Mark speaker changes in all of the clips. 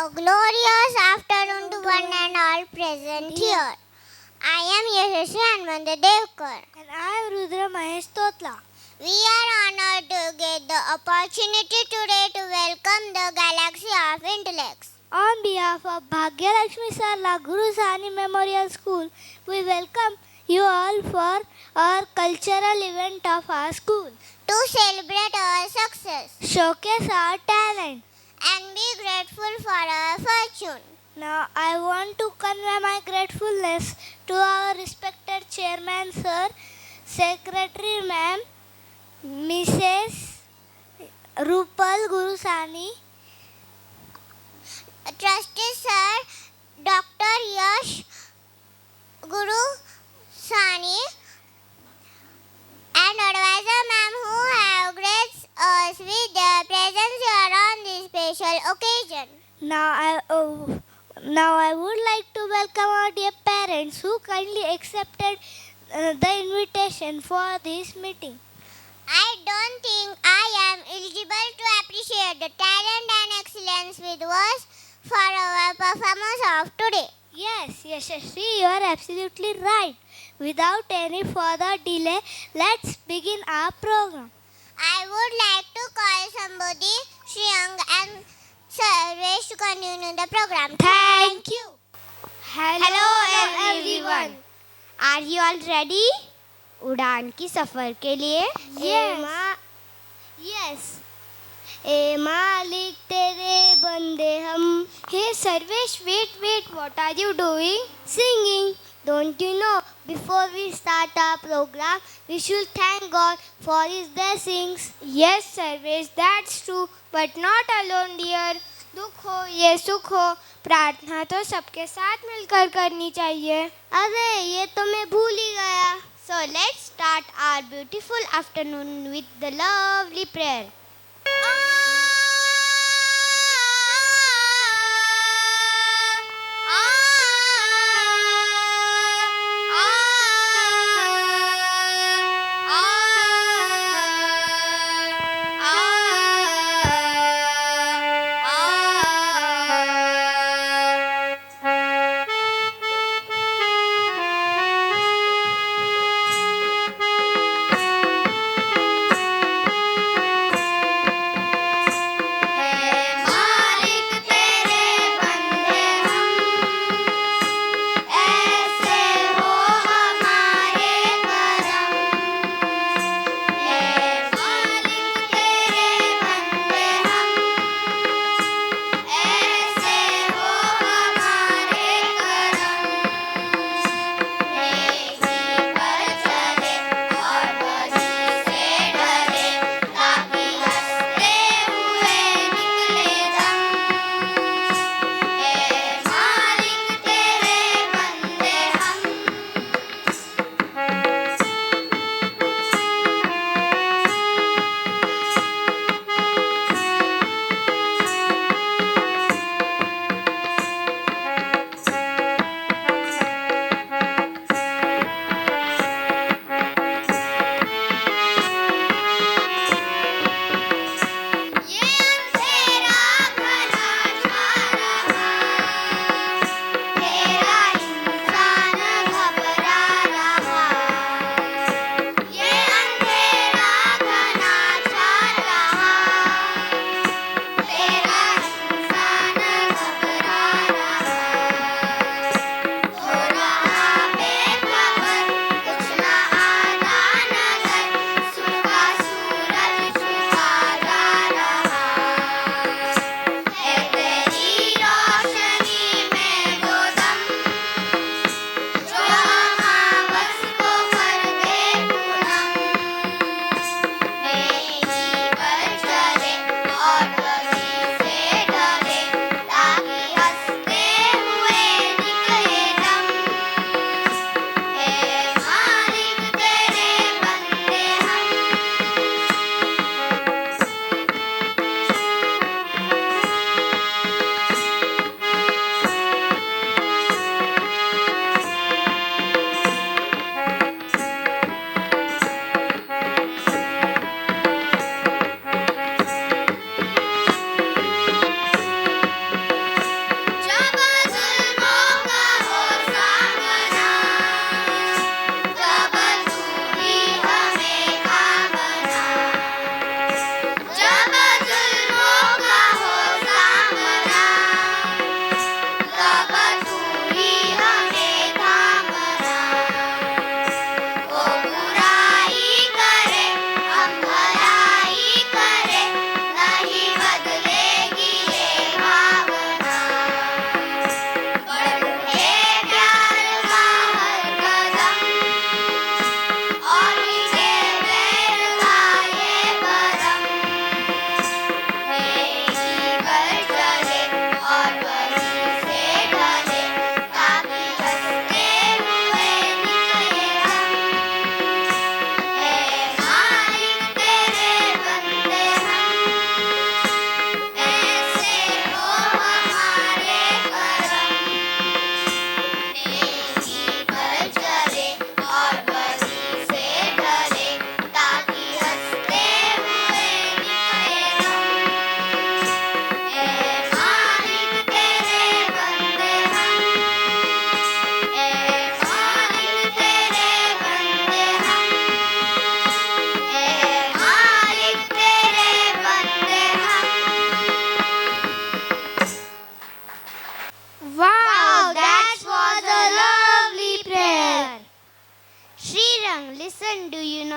Speaker 1: A glorious afternoon to one and all present here. I am Yashasvi Hanmanta Devkar.
Speaker 2: And I am Rudra Mahesh Totla.
Speaker 1: We are honored to get the opportunity today to welcome the galaxy of intellects.
Speaker 2: On behalf of Bhagyalakshmi Sarla Guru Sani Memorial School, we welcome you all for our cultural event of our school.
Speaker 1: To celebrate our success
Speaker 2: Showcase our talent.
Speaker 1: and be grateful for our fortune.
Speaker 2: Now I want to convey my gratefulness to our respected chairman sir, secretary ma'am, Mrs. Rupal Gurusani,
Speaker 1: Trustee Sir Dr. Yash Guru Sani and Advisor Ma'am who have graced us with their presence here on this special occasion.
Speaker 2: Now I would like to welcome our dear parents who kindly accepted the invitation for this meeting.
Speaker 1: I don't think I am eligible to appreciate the talent and excellence with words for our performance of today.
Speaker 2: Yes, Yashasvi, you are absolutely right. Without any further delay, let's begin our program.
Speaker 1: I would like to call somebody, Shriyang and Sarvesh to continue the program. Thank you.
Speaker 2: Hello everyone.
Speaker 1: Are you all ready? उड़ान की सफर के लिए
Speaker 2: Yes. ए मालिक तेरे बंदे हम.
Speaker 1: Hey Sarvesh, wait, what are you doing?
Speaker 2: Singing. Don't you know, before we start our program, we should thank God for His blessings.
Speaker 1: Yes Sarvesh, that's true, but not alone dear. दुख हो ये सुख हो, प्रार्थना तो सबके साथ मिलकर करनी चाहिए.
Speaker 2: अरे ये तो मैं भूल ही गया.
Speaker 1: So let's start our beautiful afternoon with the lovely prayer.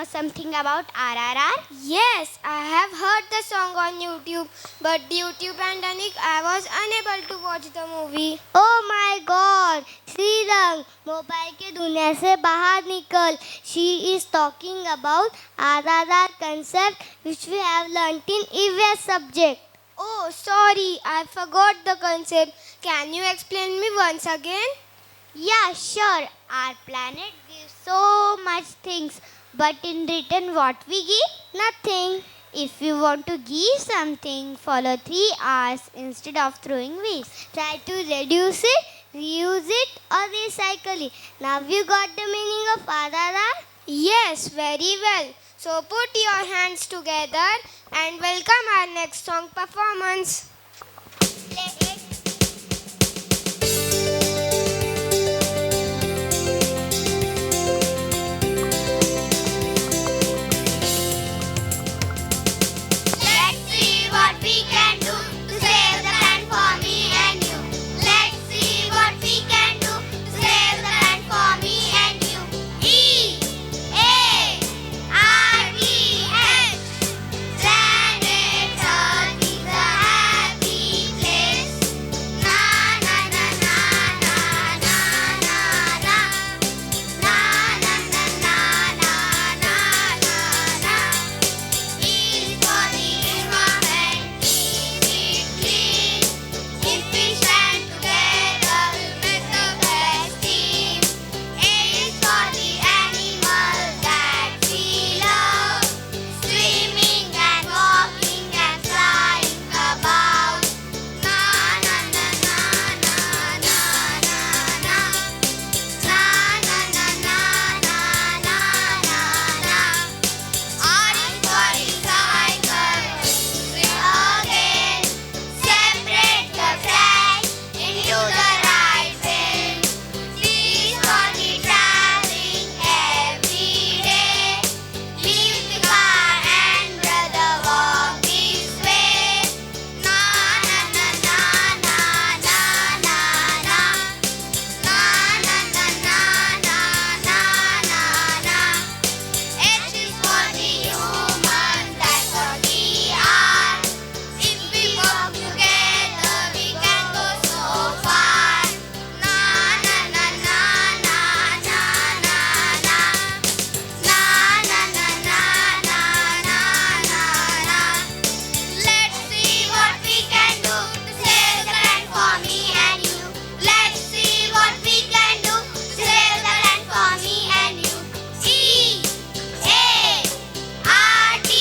Speaker 2: know something about RRR?
Speaker 1: Yes, I have heard the song on YouTube, but due to pandemic, I was unable to watch the movie.
Speaker 2: Oh my God! Shrirang, mobile के दुनिया से बाहर निकल. She is talking about RRR concept which we have learnt in EVS subject.
Speaker 1: Oh, sorry, I forgot the concept. Can you explain me once again?
Speaker 2: Yeah, sure. Our planet gives so much things, but in return what we give? Nothing. If you want to give something, follow 3 R's instead of throwing waste. Try to reduce it, reuse it or recycle it. Now you got the meaning of RRR?
Speaker 1: Yes, very well. So put your hands together and welcome our next song performance.
Speaker 2: Let's see what we can do to save the land for me and you. Let's see what we can do to save the land for me and you. EARTH. Planet Earth is a happy place. Na na na na na na na na. Na na na na na na na na. E for the environment, keep it clean. If we stand together, we'll make the best team. A is for the animals that we love, swimming and walking and flying about. Na na na na na na na na. Na na na na na na na na. R is for recycle, use it again. Separate the trash into the right bin. T is for the traveling every day. Leave the car and brother walk this way. Na na na na na na na na. Na na na na na na na na. H is for the human, that's what we are. If we work together, we can go so far. Na na na na na na na na. Na na na na na na na na. Let's see what we can do to save the land for me and you. Let's see what we can do to save the land for me and you. EARTH.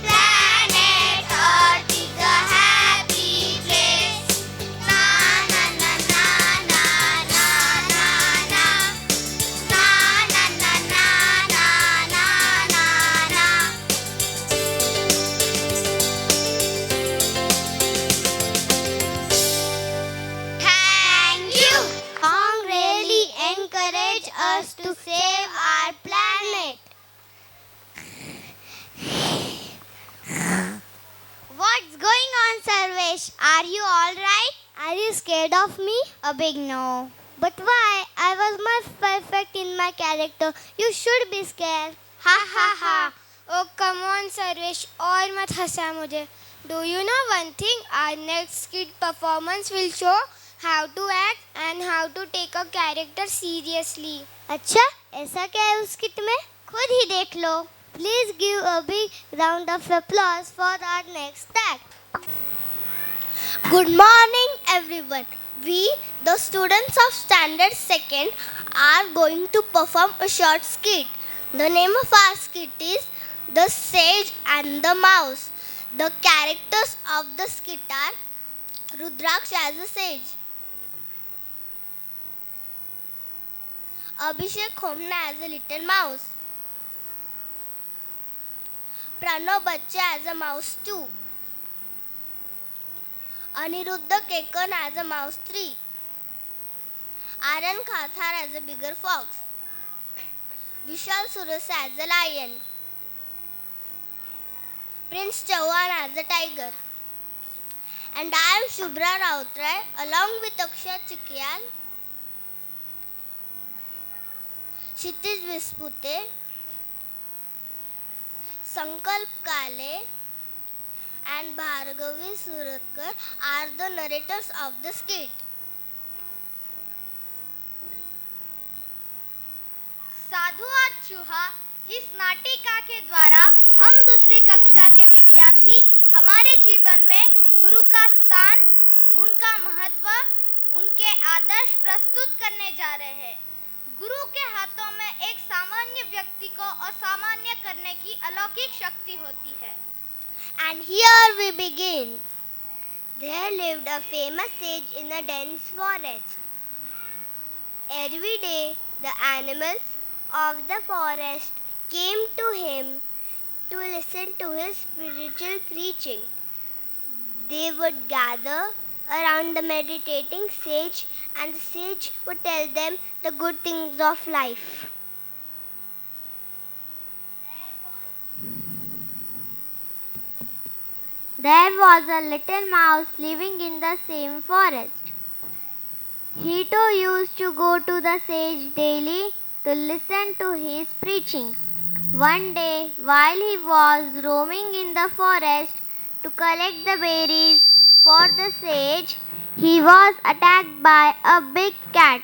Speaker 2: Planet Earth is a happy place. Na na na na na na na na. Na na na na na na na na. Thank you. Song really encourage us to save our planet. What's going on, Sarvesh? Are you all right? Are you scared of me? A big no. But why? I was much perfect in my character. You should be scared.
Speaker 1: Ha ha ha. Oh, come on, Sarvesh. और मत हंसा मुझे. Do you know one thing? Our next skit performance will show how to act and how to take a character seriously.
Speaker 2: अच्छा, ऐसा क्या है उस kit में? खुद ही देख लो. Please give a big round of applause for our next act. Good morning, everyone. We, the students of Standard 2nd, are going to perform a short skit. The name of our skit is The Sage and the Mouse. The characters of the skit are Rudraksh as a sage, Abhishek Khomna as a little mouse, Pranav Bachcha as a mouse 2, Aniruddha Kekan as a mouse 3, Aryan Khathar as a bigger fox, Vishal Surasa as a lion, Prince Chauhan as a tiger. And I am Shubhra Rautray along with Akshay Chikyal, Kshitij Vispute, Sankalp Kale and Bhargavi Suratkar are the narrators of the skit.
Speaker 3: साधु और चूहा इस नाटिका के द्वारा हम दूसरी कक्षा के विद्यार्थी हमारे जीवन में गुरु का स्थान, उनका महत्व, उनके आदर्श प्रस्तुत करने जा रहे हैं। गुरु के हाथों में एक सामान्य व्यक्ति को असामान्य करने की अलौकिक शक्ति होती है।
Speaker 2: And here we begin. There lived a famous sage in a dense forest. Every day the animals of the forest came to him to listen to his spiritual preaching. They would gather around the meditating sage, and the sage would tell them the good things of life.
Speaker 4: There was a little mouse living in the same forest. He too used to go to the sage daily to listen to his preaching. One day, while he was roaming in the forest to collect the berries for the sage, he was attacked by a big cat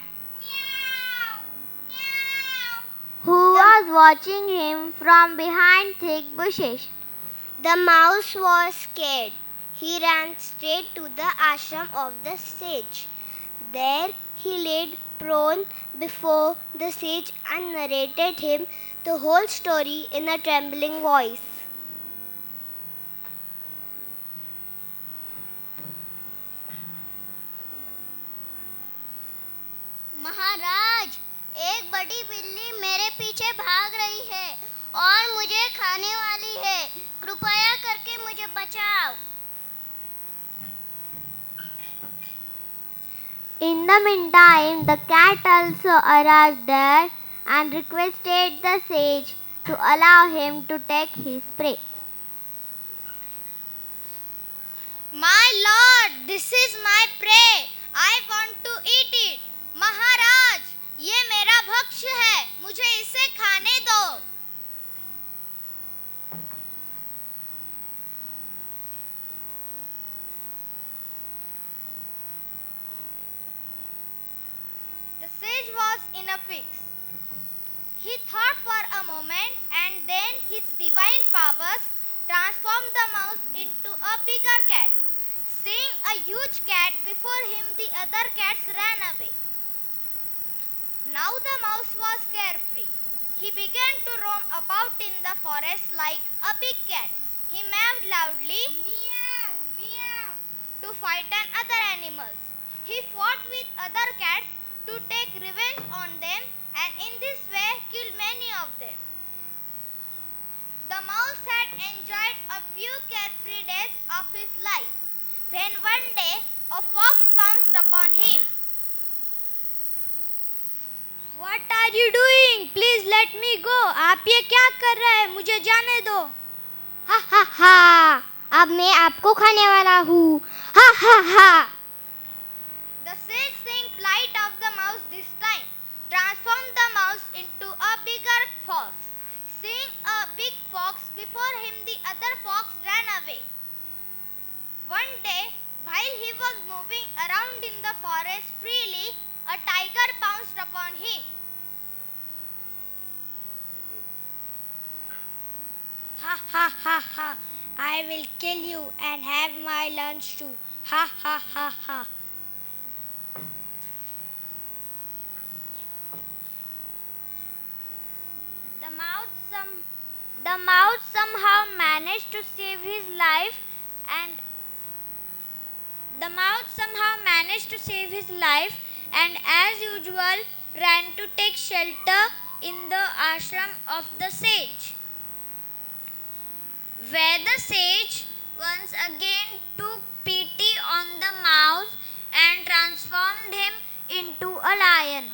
Speaker 4: who was watching him from behind thick bushes.
Speaker 2: The mouse was scared. He ran straight to the ashram of the sage. There he laid prone before the sage and narrated him the whole story in a trembling voice.
Speaker 3: महाराज, एक बड़ी बिल्ली मेरे पीछे भाग रही है और मुझे खाने वाली है। कृपया करके मुझे बचाओ।
Speaker 4: In the meantime, the cat also arrived there and requested the sage to allow him to take his prey.
Speaker 3: My lord, this is my prey. I want to eat it. महाराज, ये मेरा भक्ष्य है, मुझे इसे खाने दो। The sage was in a fix. He thought for a moment, and then his divine powers transformed the mouse into a bigger cat. Seeing a huge cat before him, the other cats ran away. Now the mouse was carefree. He began to roam about in the forest like a big cat. He meowed loudly, meow, meow, to frighten other animals. He fought with other cats to take revenge on them, and in this way killed many of them. The mouse had enjoyed a few carefree days of his life when one day a fox pounced upon him. What are you doing? Please let me go. आप ये क्या कर रहे हैं? मुझे जाने दो.
Speaker 2: Ha ha ha! अब मैं आपको खाने वाला हूँ. Ha ha ha!
Speaker 3: The sage, seeing plight of the mouse this time, transformed the mouse into a bigger fox. Seeing a big fox before him, the other fox ran away. One day, while he was moving around in the forest freely, a tiger pounced upon him.
Speaker 1: Ha ha ha ha! I will kill you and have my lunch too. Ha ha ha ha!
Speaker 4: The mouse somehow managed to save his life and as usual ran to take shelter in the ashram of the sage, where the sage once again took pity on the mouse and transformed him into a lion.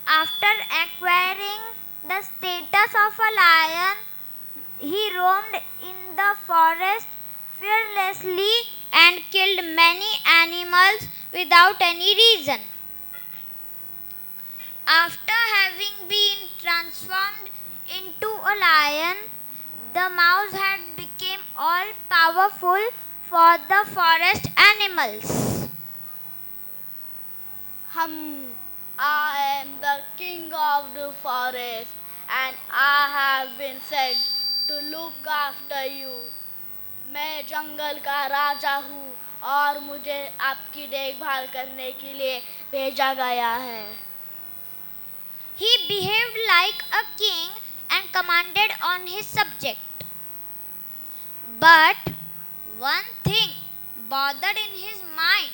Speaker 4: After acquiring the status of a lion, he roamed in the forest fearlessly and killed many animals without any reason. After having been transformed into a lion, the mouse had become all powerful for the forest animals.
Speaker 3: I am the king of the forest and I have been sent to look after you. मैं जंगल का राजा हूँ और मुझे आपकी देखभाल करने के लिए भेजा गया है.
Speaker 4: He behaved like a king and commanded on his subject. But one thing bothered in his mind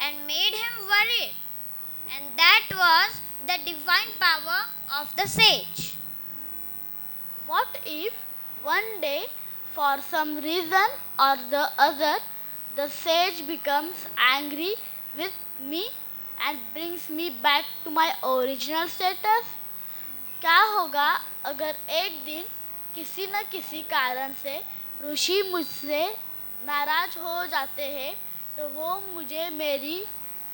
Speaker 4: and made him worried, and that was the divine power of the sage.
Speaker 3: What if one day, for some reason or the other, the sage becomes angry with me and brings me back to my original status? क्या होगा अगर एक दिन किसी न किसी कारण से ऋषि मुझसे नाराज हो जाते हैं तो वो मुझे मेरी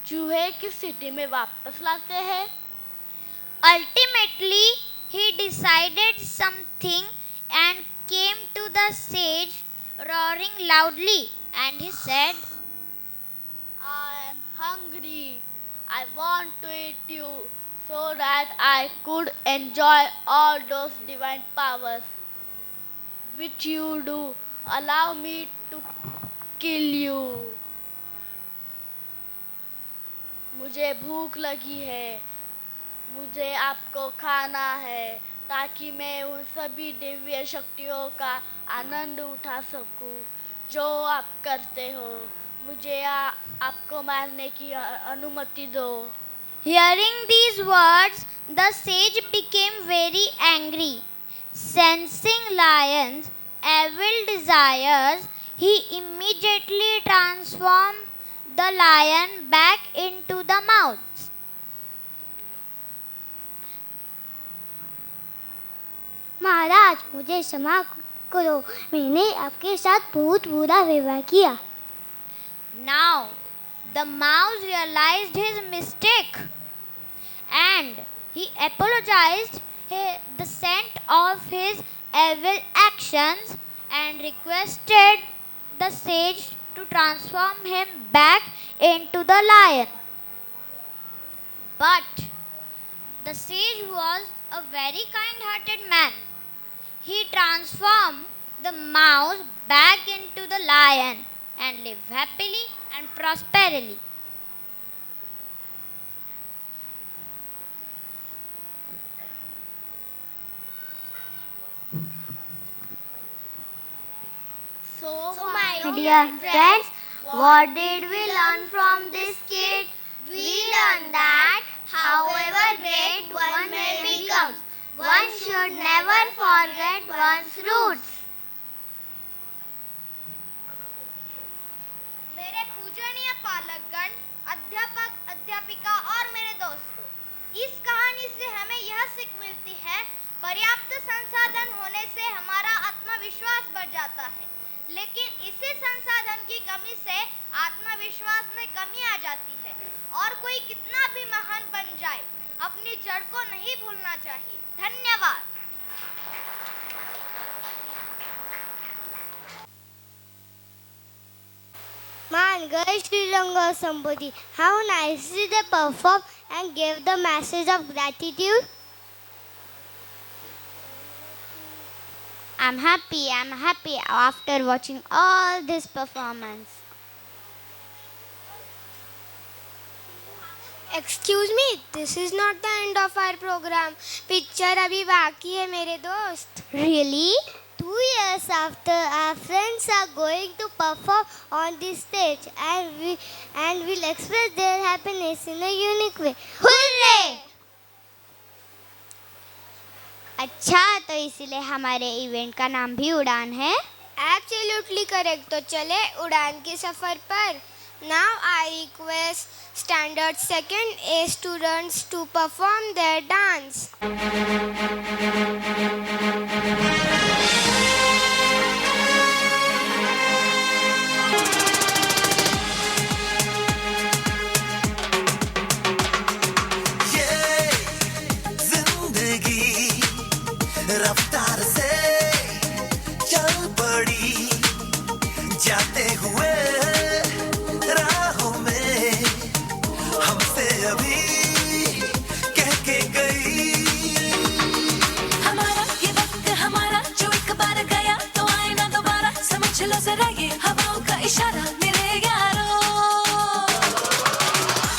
Speaker 3: चूहे की स्थिति में वापस लाते हैं?
Speaker 4: Ultimately, he decided something and came to the sage roaring loudly, and he said,
Speaker 3: I am hungry. I want to eat you so that I could enjoy all those divine powers which you do. Allow me to kill you. मुझे भूख लगी है. मुझे आपको खाना है ताकि मैं उन सभी दिव्य शक्तियों का आनंद उठा सकूं जो आप करते हो. मुझे आपको मारने की अनुमति दो.
Speaker 4: Hearing these words, the sage became very angry. Sensing lion's evil desires, he immediately transformed the lion back into the mouse.
Speaker 1: महाराज, मुझे क्षमा करो, मैंने आपके साथ बहुत बुरा व्यवहार किया.
Speaker 4: Now, the mouse realized his mistake and he apologized the scent of his evil actions and requested the sage to transform him back into the lion. But the sage was a very kind-hearted man. He transformed the mouse back into the lion and lived happily and prosperly.
Speaker 3: So
Speaker 2: my
Speaker 1: Dear friends, what did we learn from this kid?
Speaker 2: We learned that however great one may become, one should never forget one's roots.
Speaker 3: मेरे पूजनीय पालकगण, अध्यापक, अध्यापिका और मेरे दोस्तों, इस कहानी से हमें यह सीख मिलती है, पर्याप्त संसाधन होने से हमारा आत्मविश्वास बढ़ जाता है, लेकिन इसी संसाधन की कमी से आत्मविश्वास में कमी आ जाती है और कोई कितना भी महान बन जाए, अपनी जड़ को नहीं भूलना चाहिए. धन्यवाद.
Speaker 1: Man, girls, Sriranga Sambodhi, how nicely they performed and gave the message of gratitude. I'm happy after watching all this performance. Excuse me, this is not the end of our program. Picture abhi baki hai mere dost. Really? 2 years after, our friends are going to perform on this stage and will express their happiness in a unique way. Hooray! अच्छा, तो इसीलिए हमारे event का नाम भी उड़ान है. Absolutely correct. तो चले उड़ान के सफर पर. Now I request standard 2nd A students to perform their dance.
Speaker 5: ये जिंदगी ये हवाओं का इशारा मेरे यारों,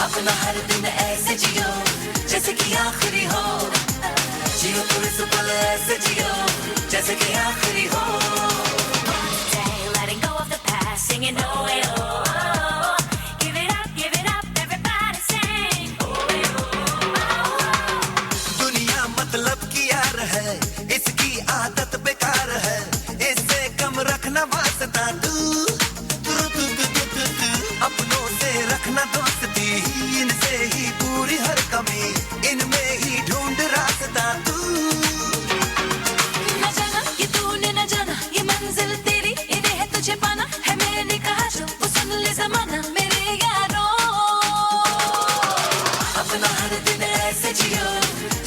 Speaker 5: अपना हर दिन ऐसे जियो जैसे कि आखिरी हो, जियो तो इस पल ऐसे जियो जैसे कि आखिरी हो. Day, letting go of the past, singing oh hey oh. Give it up, everybody sing oh hey oh.
Speaker 6: दुनिया मतलब की यार है, इसकी आदत बेकार है, इससे कम रखना वास्ता तू, अपनों से रखना दोस्ती, इनसे ही पूरी हर कमी, इनमें ही ढूंढ रास्ता तू.
Speaker 5: न जाना ये तूने न जाना, ये मंजिल तेरी इन्हें है तुझे पाना है, मैंने कहा जो वो सुन ले जमाना मेरे यारों, अपना हर दिन ऐसे जियो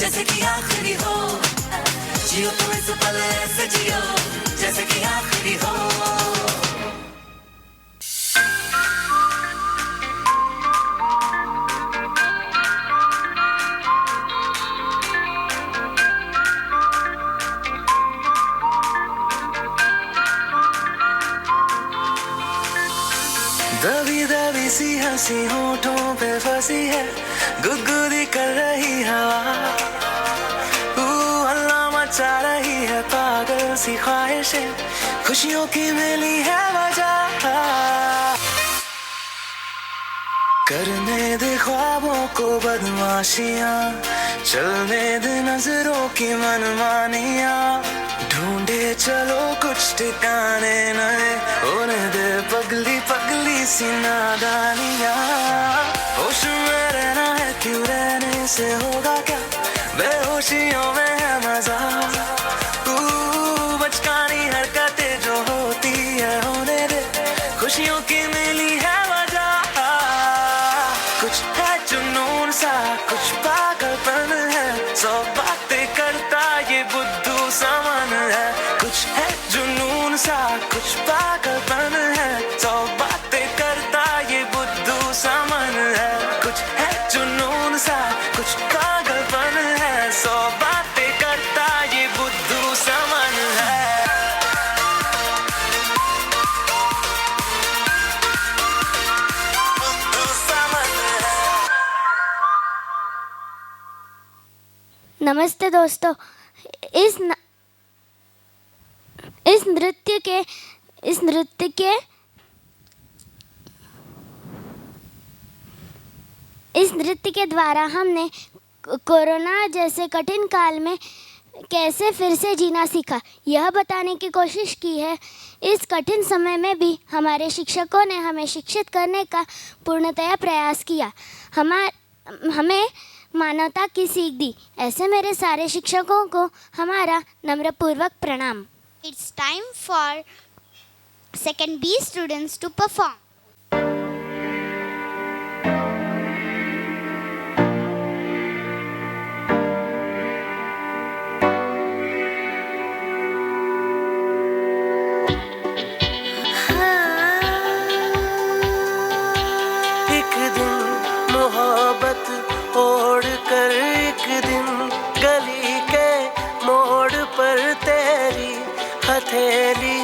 Speaker 5: जैसे कि आखिरी हो, जियो तो इस पल ऐसे जियो जैसे कि आखिरी हो.
Speaker 7: दबी दबी सी हंसी होठों पे फंसी है, गुदगुदी कर रही हवा, हल्ला मचा रही है पागल सी ख्वाहिशें, खुशियों की मिली है वजह, करने दे ख्वाबों को बदमाशियां, चलने दे नजरों की मनमानियां, ढूंढे चलो कुछ ठिकाने नए, होने दे पगली पगली सी नादानियां, होश में रहना है क्यों रहने से होगा क्या, बेहोशियों में है मजा, बचकानी हरकतें जो होती है होने दे, खुशियों की मिली है वजह, कुछ है जुनून सा कुछ पागलपन है, सौ बातें करता ये बुद्धू समन है, कुछ है जुनून सा कुछ पागलपन है, सौ बातें करता ये बुद्धू समन है, कुछ है जुनून सा कुछ पागलपन है, सौ बातें करता ये बुद्धू समन है. बुद्धू समन है.
Speaker 4: नमस्ते दोस्तों, इस नृत्य के द्वारा हमने कोरोना जैसे कठिन काल में कैसे फिर से जीना सीखा, यह बताने की कोशिश की है. इस कठिन समय में भी हमारे शिक्षकों ने हमें शिक्षित करने का पूर्णतया प्रयास किया, हमें मानवता की सीख दी. ऐसे मेरे सारे शिक्षकों को हमारा नम्रपूर्वक प्रणाम.
Speaker 2: It's time for second B students to perform.
Speaker 7: एक दिन मोहब्बत ओढ़ कर, एक दिन गली के मोड़ पर तेरी हथेली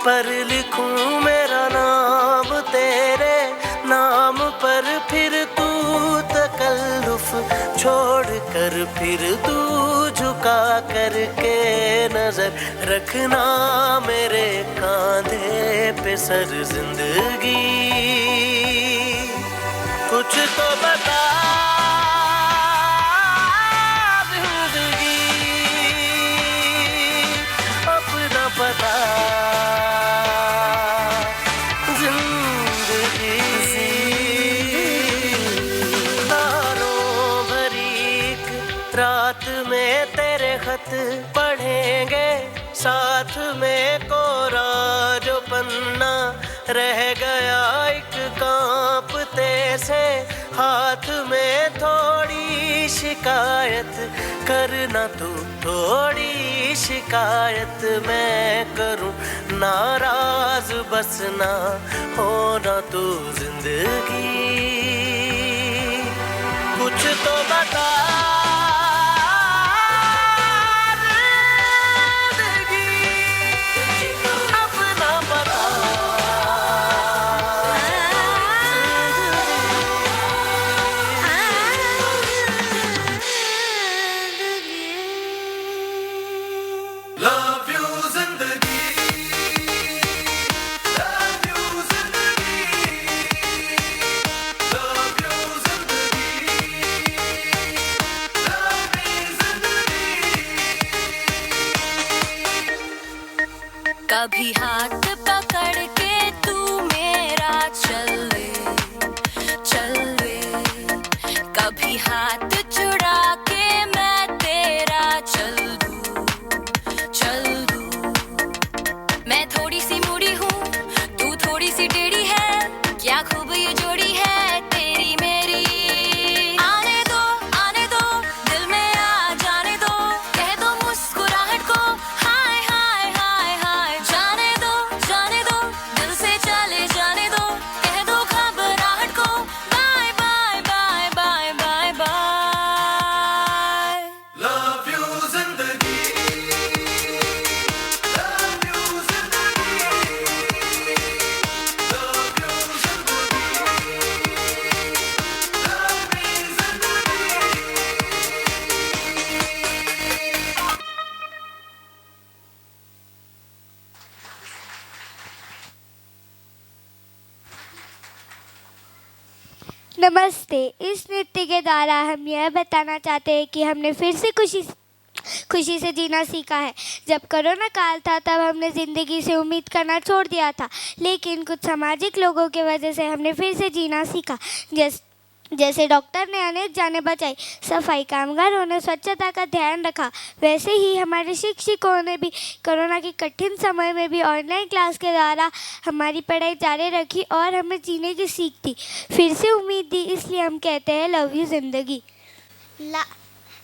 Speaker 7: पर लिखूं मेरा नाम, तेरे नाम पर फिर तू तकल्लुफ छोड़ कर, फिर तू झुका करके नजर रखना मेरे कांधे पे सर जिंदगी, कुछ तो बता जिंदगी, अपना पता जिंदगी, तारों भरी एक रात में तेरे खत पढ़ेंगे, साथ में कोरा जो पन्ना रह गया एक कांपते से हाथ में, थोड़ी शिकायत करना तू, थोड़ी शिकायत मैं करूं, नाराज बस ना होना तू जिंदगी, कुछ तो बता जिंदगी, अपना बता
Speaker 5: कभी हाथ पकड़ के तू मेरा चल ले, कभी हाथ छुड़ा के मैं तेरा चल दूं। मैं थोड़ी सी मुड़ी हूँ, तू थोड़ी सी टेढ़ी है, क्या खूब ये जोड़ी है तेरी मेरी। आने दो दिल में आ जाने दो, कह दो मुस्कुराहट को हाय हाय हाय हाय। जाने दो दिल से चले जाने दो, कह दो घबराहट को bye bye bye bye bye bye.
Speaker 6: Love you जिंदगी, love you जिंदगी, love you जिंदगी, love me जिंदगी।
Speaker 1: नमस्ते। इस नृत्य के द्वारा हम यह बताना चाहते हैं कि हमने फिर से खुशी से जीना सीखा है। जब कोरोना काल था तब हमने ज़िंदगी से उम्मीद करना छोड़ दिया था, लेकिन कुछ सामाजिक लोगों की वजह से हमने फिर से जीना सीखा। जैसे डॉक्टर ने अनेक जानें बचाई, सफाई कामगारों ने स्वच्छता का ध्यान रखा, वैसे ही हमारे शिक्षकों ने भी कोरोना के कठिन समय में भी ऑनलाइन क्लास के द्वारा हमारी पढ़ाई जारी रखी और हमें जीने की सीख दी, फिर से उम्मीद दी। इसलिए हम कहते हैं लव यू जिंदगी।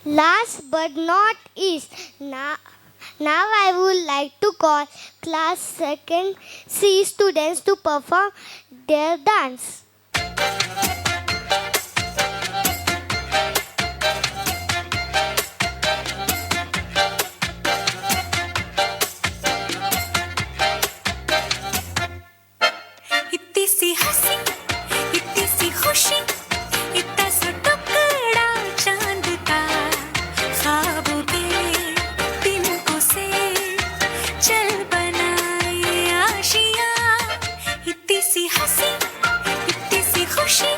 Speaker 4: Last but not least, now I would like to call class 2nd C students to perform their dance.
Speaker 5: इतनी सी हंसी, इतनी सी खुशी, इतना सा टुकड़ा चांद का, ख्वाबों के तिनकों से चल बनाए आशियाँ। इतनी सी हंसी, इतनी सी खुशी,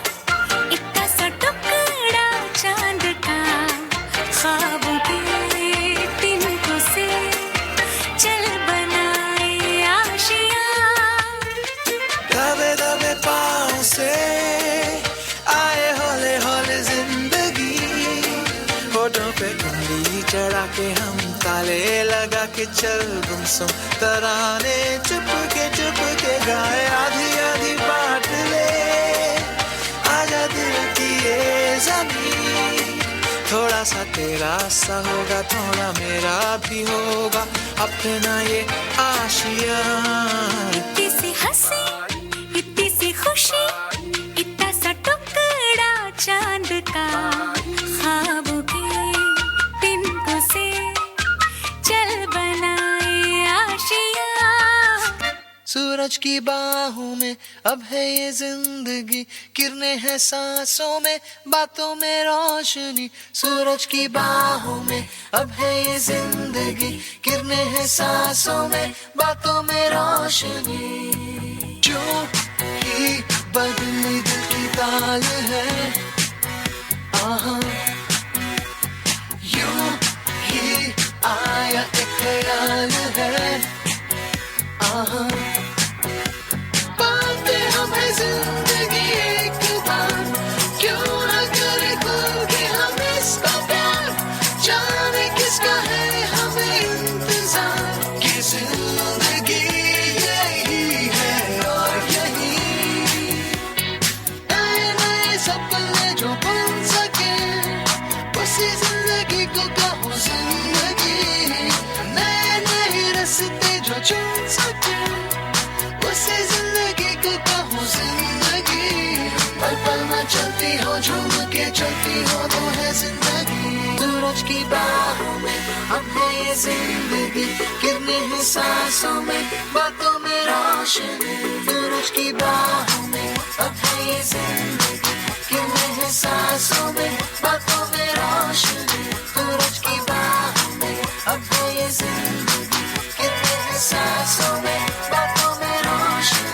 Speaker 5: इतना सा टुकड़ा चांद का, ख्वाबों के तिनकों से चल बनाए आशियाँ।
Speaker 7: दबे दबे पाँव से आए हौले हौले जिंदगी, होठों पे कुंडली चढ़ा के हम ताले लगा के चल गुमसुम तराने चुप के गाए। आधी आधी बात ले आजा दिल की ये ज़मीन, थोड़ा सा तेरा सा होगा, थोड़ा मेरा भी होगा, अपना ये आशियाँ।
Speaker 5: इतनी सी हंसी, इतनी सी खुशी, इतना सा टुकड़ा चांद का, ख्वाबों के तिनकों से चल बनाए आशियाँ।
Speaker 7: सूरज की बाहों में अब है ये जिंदगी, किरणें हैं सांसों में, बातों में रोशनी। सूरज की बाहों में अब है ये जिंदगी, किरणें हैं सांसों में, बातों में रोशनी। जो ही बदली दिल की ताल है, आहा यूं ही आया एक ख्याल है, आहा पाते हमें जिंदगी एक बार, क्यों न करे खुल के हम इसका प्यार, जाने किसका है हमें इंतजार। ये जिंदगी यही है और यही नए नए सपने जो बन सके, उसी जिंदगी को कहो जिंदगी। नए नए रास्ते जो चुन सके, उसी जिंदगी को कहो जिंदगी। पल पल में चलती हो, झूम के चलती हो, वो है जिंदगी। सूरज की बाहों में अब है ये जिंदगी, किरणें हैं सांसों में, बातों में रोशनी। सूरज की बाहों में अब है ये जिंदगी, किरणें हैं सांसों में, बातों में रोशनी। सूरज की बाहों में अब है ये जिंदगी, किरणें हैं सांसों में, बातों में रोशनी।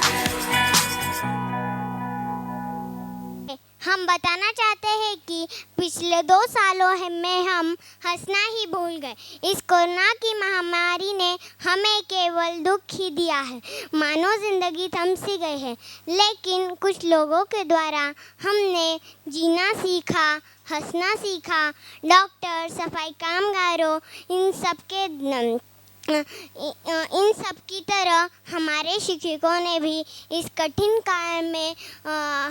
Speaker 4: हम बताना चाहते हैं कि पिछले 2 सालों में हम हंसना ही भूल गए। इस कोरोना की महामारी ने हमें केवल दुख ही दिया है, मानो जिंदगी थम सी गई है। लेकिन कुछ लोगों के द्वारा हमने जीना सीखा, हंसना सीखा। डॉक्टर, सफाई कामगारों, इन सब की तरह हमारे शिक्षकों ने भी इस कठिन काल में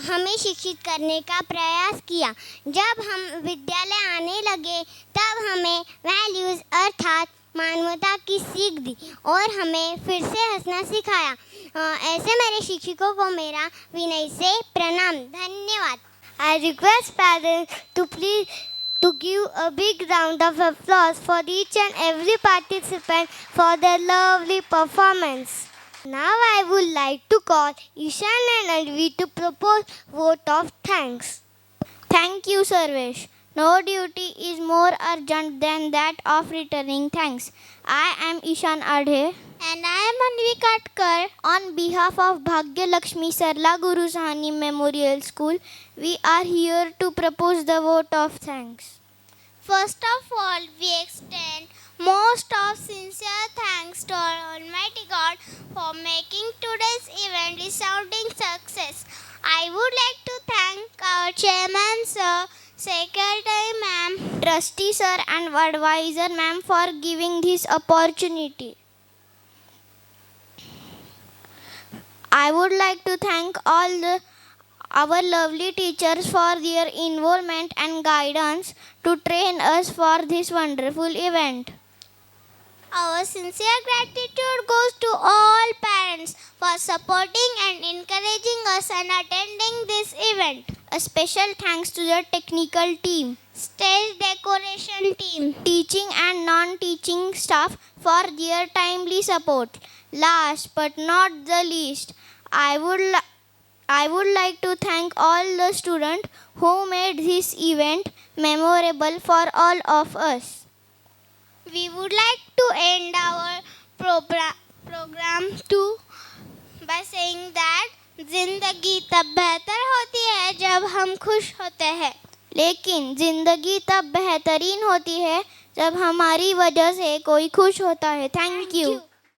Speaker 4: हमें शिक्षित करने का प्रयास किया। जब हम विद्यालय आने लगे तब हमें वैल्यूज़ अर्थात मानवता की सीख दी और हमें फिर से हंसना सिखाया। ऐसे मेरे शिक्षकों को मेरा विनय से प्रणाम। धन्यवाद। I request parents to give a big round of applause for each and every participant for their lovely performance. Now I would like to call Ishan and Alvi to propose vote of thanks. Thank you, Sarvesh. No duty is more urgent than that of returning thanks. I am Ishan Adhe. And I am Anvi Katkar. On behalf of Bhagya Lakshmi Sarla Guru Sahani Memorial School, we are here to propose the vote of thanks.
Speaker 1: First of all, we extend most of sincere thanks to our Almighty God for making today's event a resounding success. I would like to thank our chairman sir, secretary ma'am, trustee sir and advisor ma'am for giving this opportunity. I would like to thank our lovely teachers for their involvement and guidance to train us for this wonderful event. Our sincere gratitude goes to all parents for supporting and encouraging us and attending this event. A special thanks to the technical team, stage decoration team, teaching and non-teaching staff for their timely support. Last but not the least, I would like to thank all the students who made this event memorable for all of us. We would like to end our program too by saying that जिंदगी तब बेहतर होती है जब हम खुश होते हैं, लेकिन जिंदगी तब बेहतरीन होती है जब हमारी वजह से कोई खुश होता है। Thank you.